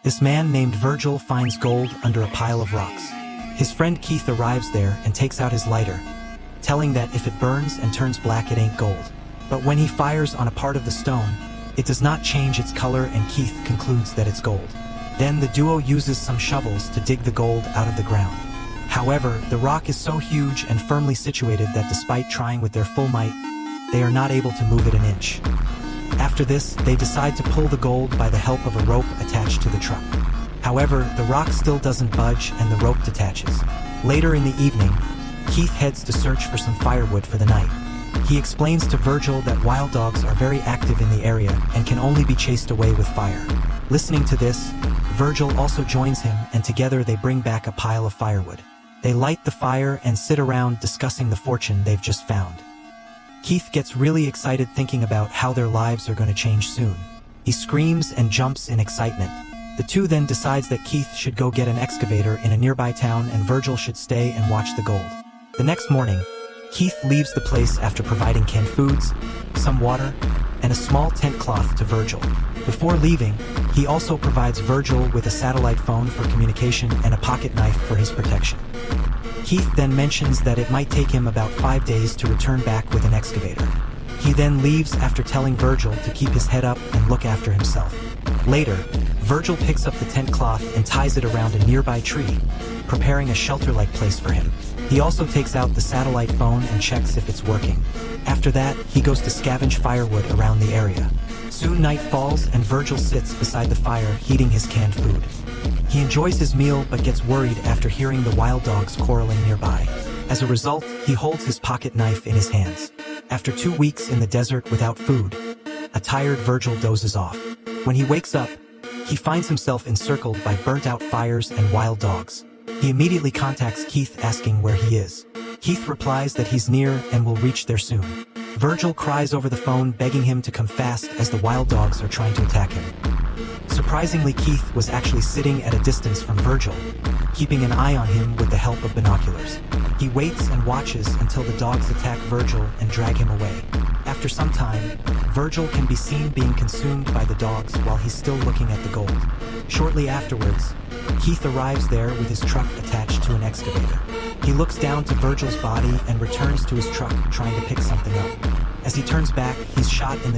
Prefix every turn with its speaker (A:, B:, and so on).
A: This man named Virgil finds gold under a pile of rocks. His friend Keith arrives there and takes out his lighter, telling that if it burns and turns black, it ain't gold. But when he fires on a part of the stone, it does not change its color, and Keith concludes that it's gold. Then the duo uses some shovels to dig the gold out of the ground. However, the rock is so huge and firmly situated that despite trying with their full might, they are not able to move it an inch. After this, they decide to pull the gold by the help of a rope attached to the truck. However, the rock still doesn't budge and the rope detaches. Later in the evening, Keith heads to search for some firewood for the night. He explains to Virgil that wild dogs are very active in the area and can only be chased away with fire. Listening to this, Virgil also joins him, and together they bring back a pile of firewood. They light the fire and sit around discussing the fortune they've just found. Keith gets really excited thinking about how their lives are going to change soon. He screams and jumps in excitement. The two then decides that Keith should go get an excavator in a nearby town and Virgil should stay and watch the gold. The next morning, Keith leaves the place after providing canned foods, some water, and a small tent cloth to Virgil. Before leaving, he also provides Virgil with a satellite phone for communication and a pocket knife for his protection. Keith then mentions that it might take him about 5 days to return back with an excavator. He then leaves after telling Virgil to keep his head up and look after himself. Later, Virgil picks up the tent cloth and ties it around a nearby tree, preparing a shelter-like place for him. He also takes out the satellite phone and checks if it's working. After that, he goes to scavenge firewood around the area. Soon night falls and Virgil sits beside the fire heating his canned food. He enjoys his meal but gets worried after hearing the wild dogs quarreling nearby. As a result, he holds his pocket knife in his hands. After 2 weeks in the desert without food, a tired Virgil dozes off. When he wakes up, he finds himself encircled by burnt-out fires and wild dogs. He immediately contacts Keith asking where he is. Keith replies that he's near and will reach there soon. Virgil cries over the phone begging him to come fast as the wild dogs are trying to attack him. Surprisingly, Keith was actually sitting at a distance from Virgil, keeping an eye on him with the help of binoculars. He waits and watches until the dogs attack Virgil and drag him away. After some time, Virgil can be seen being consumed by the dogs while he's still looking at the gold. Shortly afterwards, Keith arrives there with his truck attached to an excavator. He looks down to Virgil's body and returns to his truck trying to pick something up. As he turns back, he's shot in the chest.